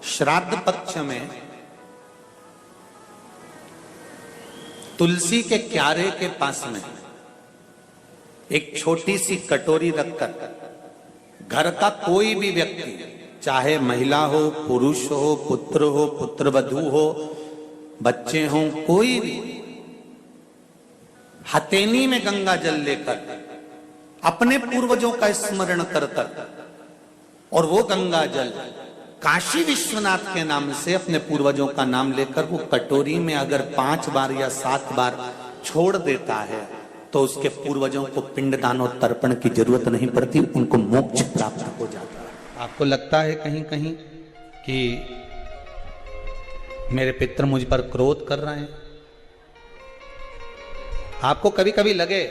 श्राद्ध पक्ष में तुलसी के क्यारे के पास में एक छोटी सी कटोरी रखकर घर का कोई भी व्यक्ति, चाहे महिला हो, पुरुष हो, पुत्रवधू हो, बच्चे हों, कोई भी हथेली में गंगा जल लेकर अपने पूर्वजों का स्मरण कर और वो गंगा जल काशी विश्वनाथ के नाम से अपने पूर्वजों का नाम लेकर वो कटोरी में अगर 5 बार या 7 बार छोड़ देता है तो उसके पूर्वजों को पिंडदान और तर्पण की जरूरत नहीं पड़ती, उनको मोक्ष प्राप्त हो जाता है। आपको लगता है कहीं कहीं कि मेरे पितर मुझ पर क्रोध कर रहे हैं? आपको कभी कभी लगे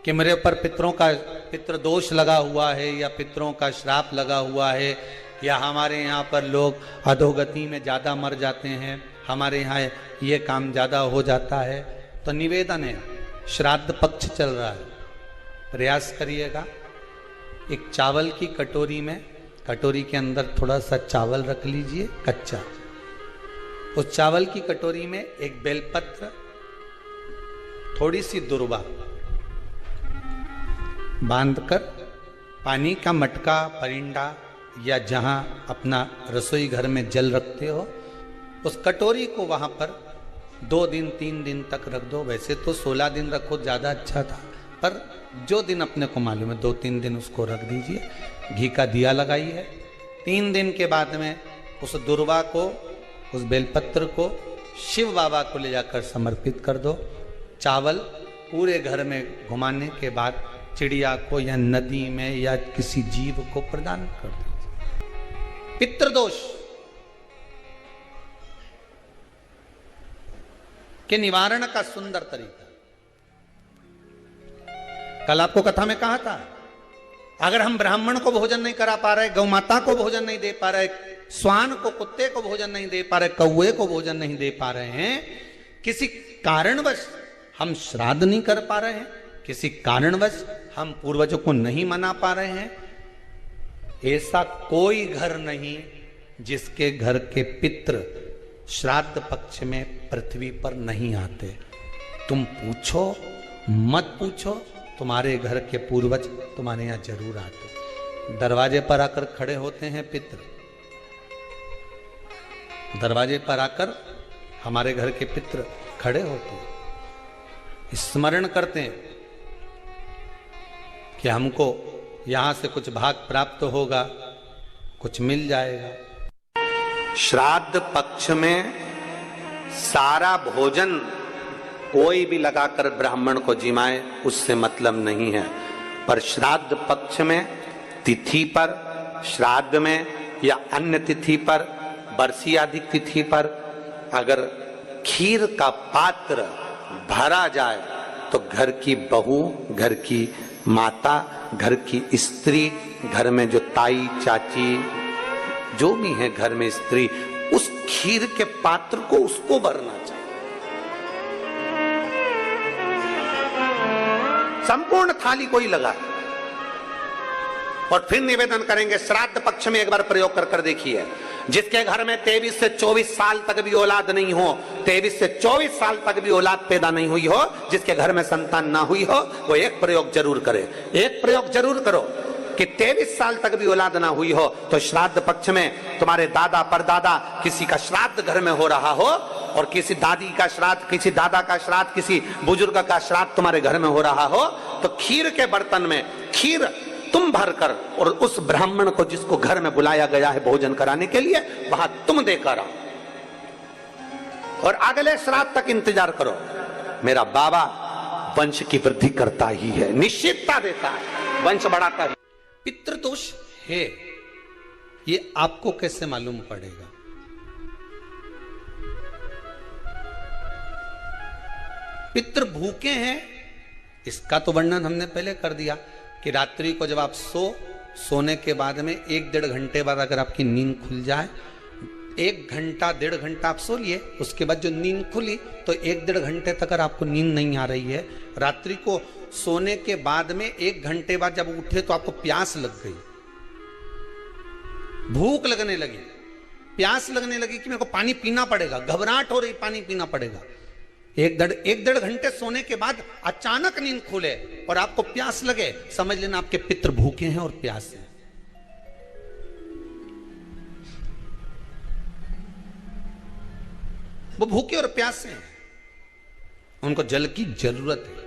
कि मेरे ऊपर पितृ दोष लगा हुआ है या पितरों का श्राप लगा हुआ है, या हमारे यहाँ पर लोग अधोगति में ज़्यादा मर जाते हैं, हमारे यहाँ ये काम ज़्यादा हो जाता है, तो निवेदन है, श्राद्ध पक्ष चल रहा है, प्रयास करिएगा। एक चावल की कटोरी में, कटोरी के अंदर थोड़ा सा चावल रख लीजिए कच्चा, उस चावल की कटोरी में एक बेलपत्र, थोड़ी सी दुर्वा बांधकर पानी का मटका, परिंदा या जहां अपना रसोई घर में जल रखते हो, उस कटोरी को वहां पर 2 दिन 3 दिन तक रख दो। वैसे तो 16 दिन रखो ज़्यादा अच्छा था, पर जो दिन अपने को मालूम है 2-3 दिन उसको रख दीजिए। घी का दिया लगाइए। 3 दिन के बाद में उस दुर्वा को, उस बेलपत्र को शिव बाबा को ले जाकर समर्पित कर दो। चावल पूरे घर में घुमाने के बाद चिड़िया को या नदी में या किसी जीव को प्रदान कर दीजिए। पितृदोष के निवारण का सुंदर तरीका। कल आपको कथा में कहा था, अगर हम ब्राह्मण को भोजन नहीं करा पा रहे, गौ माता को भोजन नहीं दे पा रहे, श्वान को, कुत्ते को भोजन नहीं दे पा रहे, कौए को भोजन नहीं दे पा रहे हैं, किसी कारणवश हम श्राद्ध नहीं कर पा रहे हैं, किसी कारणवश हम पूर्वजों को नहीं मना पा रहे हैं, ऐसा कोई घर नहीं जिसके घर के पितृ श्राद्ध पक्ष में पृथ्वी पर नहीं आते। तुम पूछो मत पूछो, तुम्हारे घर के पूर्वज तुम्हारे यहां जरूर आते। दरवाजे पर आकर खड़े होते हैं पितृ, दरवाजे पर आकर हमारे घर के पितृ खड़े होते हैं, स्मरण करते हैं कि हमको यहां से कुछ भाग प्राप्त होगा, कुछ मिल जाएगा। श्राद्ध पक्ष में सारा भोजन कोई भी लगाकर ब्राह्मण को जिमाए, उससे मतलब नहीं है, पर श्राद्ध पक्ष में तिथि पर, श्राद्ध में या अन्य तिथि पर, बरसी आदि तिथि पर अगर खीर का पात्र भरा जाए तो घर की बहू, घर की माता, घर की स्त्री, घर में जो ताई चाची जो भी है घर में स्त्री, उस खीर के पात्र को उसको भरना चाहिए। संपूर्ण थाली कोई लगा और फिर निवेदन करेंगे। श्राद्ध पक्ष में एक बार प्रयोग कर देखिए, जिसके घर में 23 से 24 साल तक भी औलाद नहीं हो, 23 से 24 साल तक भी औलाद पैदा नहीं हुई हो, जिसके घर में संतान ना हुई हो, वो एक प्रयोग जरूर करे। एक प्रयोग जरूर करो कि 23 साल तक भी औलाद ना हुई हो तो श्राद्ध पक्ष में तुम्हारे दादा परदादा किसी का श्राद्ध घर में हो रहा हो, और किसी दादी का श्राद्ध, किसी दादा का श्राद्ध, किसी बुजुर्ग का श्राद्ध तुम्हारे घर में हो रहा हो, तो खीर के बर्तन में खीर तुम भरकर और उस ब्राह्मण को जिसको घर में बुलाया गया है भोजन कराने के लिए, वहां तुम देकर आओ और अगले श्राद्ध तक इंतजार करो। मेरा बाबा वंश की वृद्धि करता ही है, निश्चितता देता है, वंश बढ़ाता है। पितृदोष है, ये आपको कैसे मालूम पड़ेगा? पितृ भूखे हैं, इसका तो वर्णन हमने पहले कर दिया कि रात्रि को जब आप सोने के बाद में 1-1.5 घंटे बाद अगर आपकी नींद खुल जाए, 1 घंटा 1.5 घंटा आप सो लिए, उसके बाद जो नींद खुली तो 1-1.5 घंटे तक अगर आपको नींद नहीं आ रही है, रात्रि को सोने के बाद में 1 घंटे बाद जब उठे तो आपको प्यास लग गई, भूख लगने लगी, प्यास लगने लगी कि मेरे को पानी पीना पड़ेगा, घबराहट हो रही, पानी पीना पड़ेगा। एक डेढ़ घंटे सोने के बाद अचानक नींद खुले और आपको प्यास लगे, समझ लेना आपके पितृ भूखे हैं और प्यासे हैं। वो भूखे और प्यासे हैं, उनको जल की जरूरत है।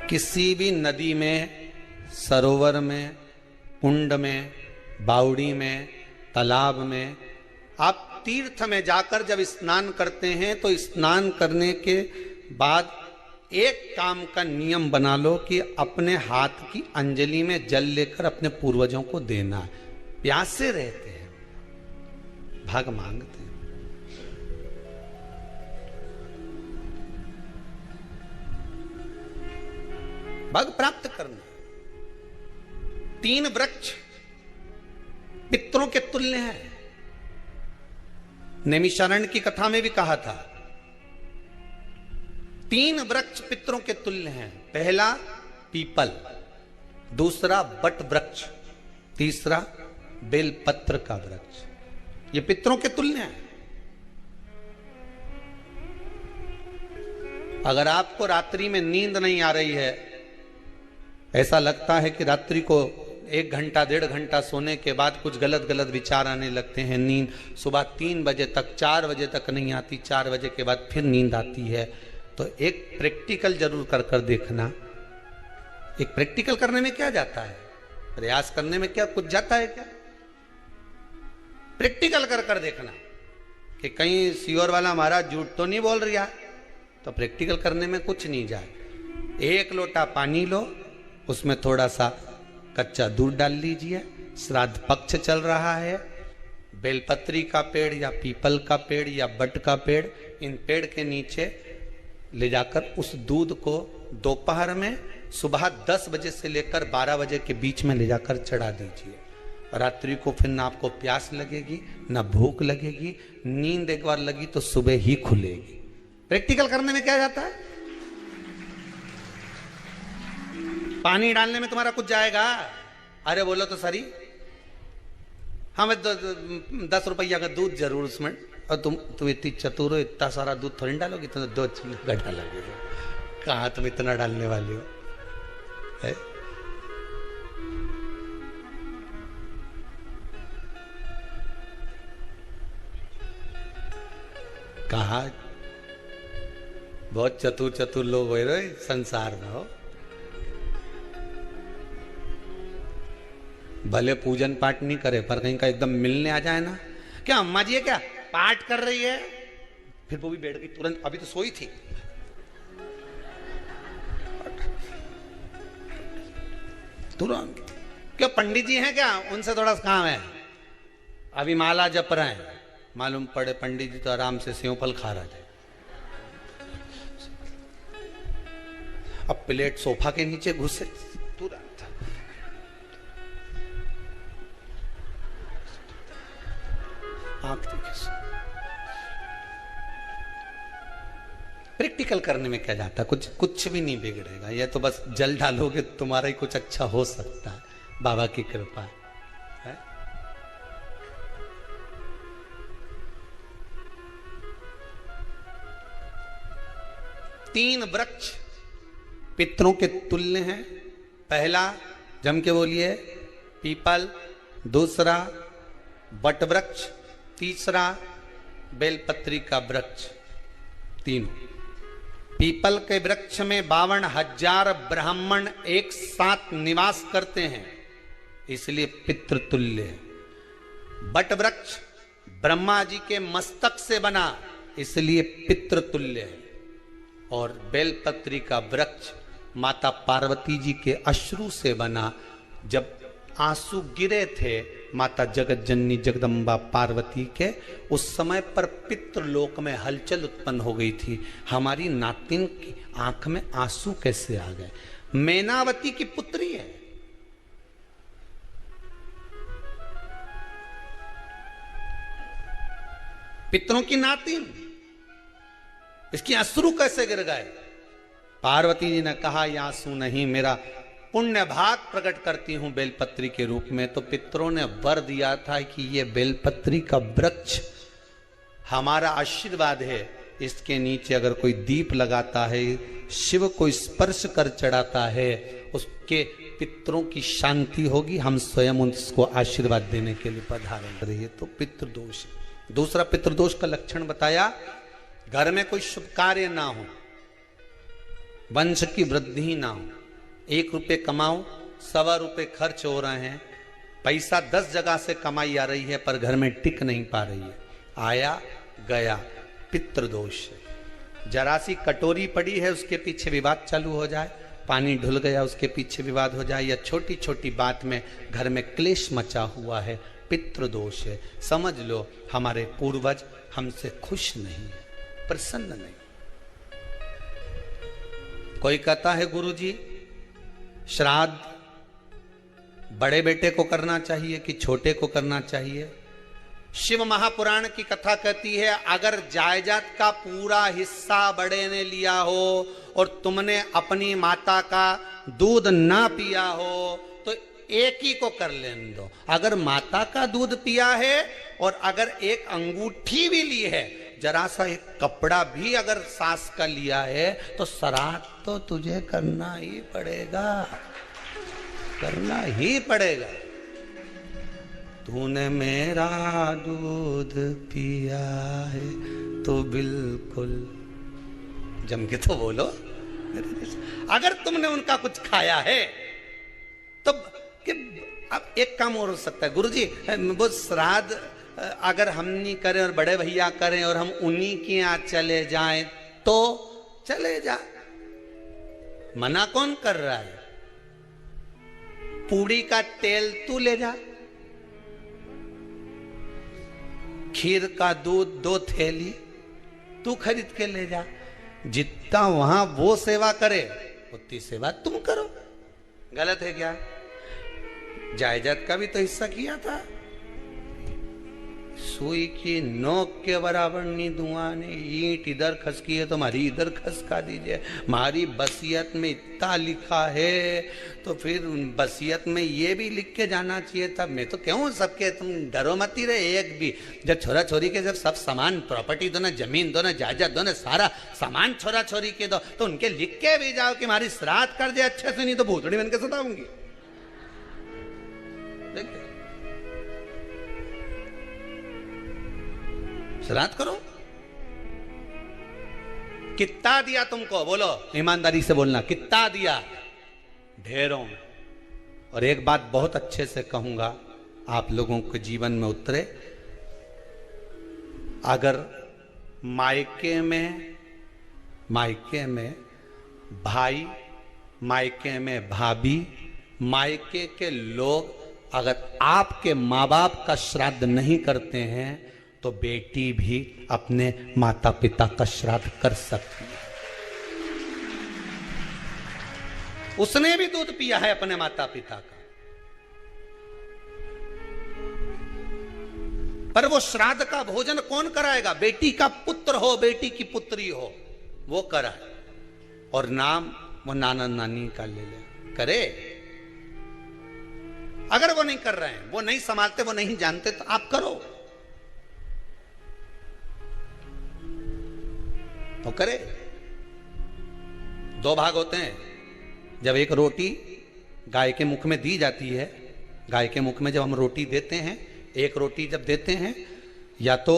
किसी भी नदी में, सरोवर में, कुंड में, बावड़ी में, तालाब में, आप तीर्थ में जाकर जब स्नान करते हैं तो स्नान करने के बाद एक काम का नियम बना लो कि अपने हाथ की अंजलि में जल लेकर अपने पूर्वजों को देना है। प्यासे रहते हैं, भाग मांगते हैं। भाग प्राप्त करना। 3 वृक्ष पितरों के तुल्य हैं। नैमिषारण्य की कथा में भी कहा था 3 वृक्ष पितरों के तुल्य हैं। पहला पीपल, दूसरा बट वृक्ष, तीसरा बेलपत्र का वृक्ष। ये पितरों के तुल्य हैं। अगर आपको रात्रि में नींद नहीं आ रही है, ऐसा लगता है कि रात्रि को 1 घंटा 1.5 घंटा सोने के बाद कुछ गलत गलत विचार आने लगते हैं, नींद सुबह 3 बजे तक 4 बजे तक नहीं आती, 4 बजे के बाद फिर नींद आती है, तो एक प्रैक्टिकल जरूर कर देखना। एक प्रैक्टिकल करने में क्या जाता है, प्रयास करने में क्या कुछ जाता है क्या? प्रैक्टिकल कर देखना कि कहीं सीओर वाला महाराज झूठ तो नहीं बोल रहा, तो प्रैक्टिकल करने में कुछ नहीं जाए। 1 लोटा पानी लो, उसमें थोड़ा सा कच्चा दूध डाल लीजिए, श्राद्ध पक्ष चल रहा है, बेलपत्री का पेड़ या पीपल का पेड़ या बट का पेड़, इन पेड़ के नीचे ले जाकर उस दूध को दोपहर में सुबह 10 बजे से लेकर 12 बजे के बीच में ले जाकर चढ़ा दीजिए। रात्रि को फिर ना आपको प्यास लगेगी, ना भूख लगेगी, नींद एक बार लगी तो सुबह ही खुलेगी। प्रैक्टिकल करने में क्या जाता है? पानी डालने में तुम्हारा कुछ जाएगा? अरे बोलो तो सरी, हमें 10 रुपया का दूध जरूर उसमें, और तुम इतनी चतुर हो, इतना सारा दूध थोड़ी डालोगी, तुम 2 घंटा लगेगा। कहाँ तुम इतना डालने वाले हो है? कहा बहुत चतुर लोग हो रहे संसार में हो। भले पूजन पाठ नहीं करे, पर कहीं का एकदम मिलने आ जाए ना, क्या अम्मा जी है क्या पाठ कर रही है, फिर वो भी बैठ गई तुरंत, अभी तो सोई थी, तुरंत। क्या पंडित जी हैं क्या, उनसे थोड़ा काम है, अभी माला जप रहे हैं, मालूम पड़े पंडित जी तो आराम से सेव फल खा रहे थे। अब प्लेट सोफा के नीचे घुसे, तुरंत आंख देखे। प्रैक्टिकल करने में क्या जाता है, कुछ भी नहीं बिगड़ेगा। ये तो बस जल डालोगे तुम्हारा ही कुछ अच्छा हो सकता है, बाबा की कृपा है। 3 वृक्ष पितरों के तुल्य हैं। पहला जम के बोलिए पीपल, दूसरा बट वृक्ष, तीसरा बेलपत्री का वृक्ष। तीनों पीपल के वृक्ष में 52,000 ब्राह्मण एक साथ निवास करते हैं, इसलिए पितृतुल्य है। बट वृक्ष ब्रह्मा जी के मस्तक से बना, इसलिए पितृतुल्य है। और बेलपत्री का वृक्ष माता पार्वती जी के अश्रु से बना। जब आंसू गिरे थे माता जगत जननी जगदम्बा पार्वती के, उस समय पर पितृलोक में हलचल उत्पन्न हो गई थी। हमारी नातिन की आंख में आंसू कैसे आ गए? मैनावती की पुत्री है, पितरों की नातिन, इसकी अश्रु कैसे गिर गए? पार्वती जी ने कहा, ये आंसू नहीं, मेरा पुण्य भाग प्रकट करती हूं बेलपत्री के रूप में। तो पितरों ने वर दिया था कि ये बेलपत्री का वृक्ष हमारा आशीर्वाद है, इसके नीचे अगर कोई दीप लगाता है, शिव को स्पर्श कर चढ़ाता है, उसके पितरों की शांति होगी, हम स्वयं उसको आशीर्वाद देने के लिए पधारेंगे। ये तो पितृदोष। दूसरा पितृदोष का लक्षण बताया, घर में कोई शुभ कार्य ना हो, वंश की वृद्धि ना हो, 1 रुपये कमाओ, 1.25 रुपये खर्च हो रहे हैं, पैसा 10 जगह से कमाई आ रही है पर घर में टिक नहीं पा रही है, आया गया, पितृदोष है। जरा सी कटोरी पड़ी है उसके पीछे विवाद चालू हो जाए, पानी ढुल गया उसके पीछे विवाद हो जाए, या छोटी छोटी बात में घर में क्लेश मचा हुआ है, पितृदोष है। समझ लो हमारे पूर्वज हमसे खुश नहीं, प्रसन्न नहीं। कोई कहता है गुरुजी श्राद्ध बड़े बेटे को करना चाहिए कि छोटे को करना चाहिए? शिव महापुराण की कथा कहती है, अगर जायदाद का पूरा हिस्सा बड़े ने लिया हो और तुमने अपनी माता का दूध ना पिया हो तो एक ही को कर लेने दो। अगर माता का दूध पिया है और अगर एक अंगूठी भी ली है, जरा सा एक कपड़ा भी अगर सास का लिया है, तो श्राद्ध तो तुझे करना ही पड़ेगा, करना ही पड़ेगा। तूने मेरा दूध पिया है तो बिल्कुल जम के तो बोलो। अगर तुमने उनका कुछ खाया है तो अब एक काम और हो सकता है, गुरुजी वो श्राद्ध अगर हम नहीं करें और बड़े भैया करें और हम उन्हीं के यहाँ चले जाएं तो चले जा, मना कौन कर रहा है? पूड़ी का तेल तू ले जा, खीर का दूध 2 थैली तू खरीद के ले जा, जितना वहां वो सेवा करे उतनी सेवा तुम करो। गलत है क्या? जायदाद का भी तो हिस्सा किया था। सुई की नोक के बराबर नहीं धुआं ने, ईंट इधर खसकी है तो हमारी इधर खसका दीजिए। हमारी बसियत में इतना लिखा है तो फिर बसियत में ये भी लिख के जाना चाहिए था। मैं तो क्यों सबके, तुम डरो मत ही रहे एक भी। जब छोरा छोरी के जब सब सामान, प्रॉपर्टी दो ना, जमीन दो ना, जायदाद दो ना, सारा सामान छोरा छोरी के दो, तो उनके लिख के भी जाओ कि हमारी श्राद्ध कर दे अच्छे से, नहीं तो भूतड़ी बन के सताऊंगी। देखिए श्राद्ध करो। कितना दिया तुमको? बोलो ईमानदारी से बोलना, कितना दिया? ढेरों। और एक बात बहुत अच्छे से कहूंगा, आप लोगों के जीवन में उतरे। अगर मायके में भाई, मायके में भाभी, मायके के लोग अगर आपके माँ बाप का श्राद्ध नहीं करते हैं तो बेटी भी अपने माता पिता का श्राद्ध कर सकती है। उसने भी दूध पिया है अपने माता पिता का, पर वो श्राद्ध का भोजन कौन कराएगा? बेटी का पुत्र हो, बेटी की पुत्री हो, वो कराए। और नाम वो नाना नानी का ले ले, करे। अगर वो नहीं कर रहे हैं, वो नहीं संभालते, वो नहीं जानते, तो आप करो तो करे। 2 भाग होते हैं। जब एक रोटी गाय के मुख में दी जाती है, गाय के मुख में जब हम रोटी देते हैं, एक रोटी जब देते हैं, या तो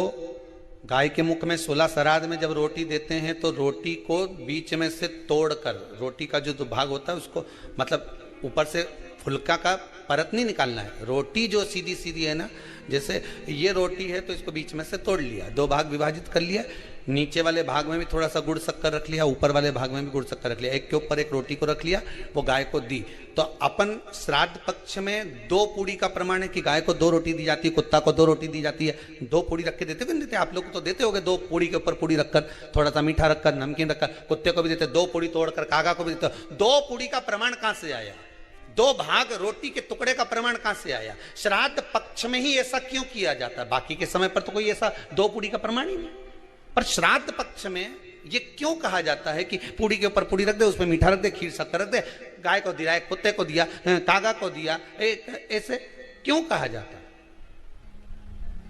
गाय के मुख में 16 श्राद्ध में जब रोटी देते हैं तो रोटी को बीच में से तोड़कर, रोटी का जो भाग होता है उसको, मतलब ऊपर से फुलका का परत नहीं निकालना है। रोटी जो सीधी सीधी है ना, जैसे ये रोटी है तो इसको बीच में से तोड़ लिया, 2 भाग विभाजित कर लिया, नीचे वाले भाग में भी थोड़ा सा गुड़ शक्कर रख लिया, ऊपर वाले भाग में भी गुड़ शक्कर रख लिया, एक के ऊपर एक रोटी को रख लिया, वो गाय को दी। तो अपन श्राद्ध पक्ष में 2 पूड़ी का प्रमाण है कि गाय को 2 रोटी दी जाती है, कुत्ता को 2 रोटी दी जाती है। 2 पूड़ी रख के देते भी नहीं देते? आप लोग तो देते होगे, 2 पूड़ी के ऊपर पूड़ी रखकर, थोड़ा सा मीठा रखकर, नमकीन रखकर, कुत्ते को भी देते, 2 पूड़ी तोड़कर कागा को भी देते। 2 पूड़ी का प्रमाण कहां से आया? 2 भाग रोटी के टुकड़े का प्रमाण कहां से आया? श्राद्ध पक्ष में ही ऐसा क्यों किया जाता है? बाकी के समय पर तो कोई ऐसा 2 पूड़ी का प्रमाण ही नहीं। पर श्राद्ध पक्ष में ये क्यों कहा जाता है कि पूड़ी के ऊपर पूड़ी रख दे, उसमें मीठा रख दे, खीर शक्कर रख दे, गाय को दिया, कुत्ते को दिया, कागा को दिया, ऐसे क्यों कहा जाता है?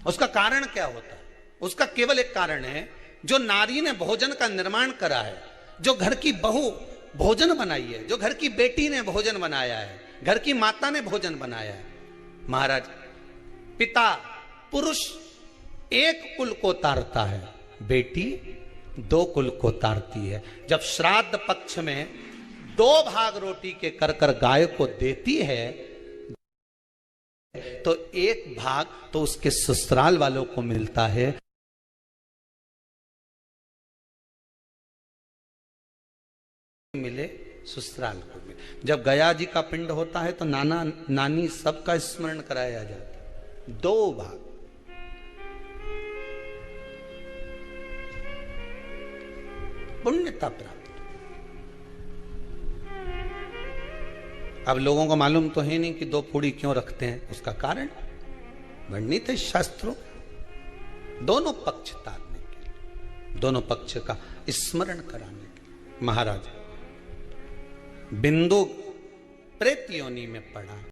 उसका कारण क्या होता है? उसका केवल एक कारण है, जो नारी ने भोजन का निर्माण करा है, जो घर की बहू भोजन बनाई है, जो घर की बेटी ने भोजन बनाया है, घर की माता ने भोजन बनाया है। महाराज, पिता पुरुष एक कुल को तारता है, बेटी 2 कुल को तारती है। जब श्राद्ध पक्ष में 2 भाग रोटी के कर कर गाय को देती है, तो 1 भाग तो उसके ससुराल वालों को मिलता है, मिले ससुराल को मिले। जब गया जी का पिंड होता है तो नाना नानी सबका स्मरण कराया जाता है। 2 भाग, पुण्यता प्राप्त। अब लोगों को मालूम तो है नहीं कि 2 पूड़ी क्यों रखते हैं, उसका कारण वर्णित है शास्त्रों, दोनों पक्ष तारने के लिए, दोनों पक्ष का स्मरण कराने के लिए। महाराज, बिंदु प्रेत योनि में पड़ा।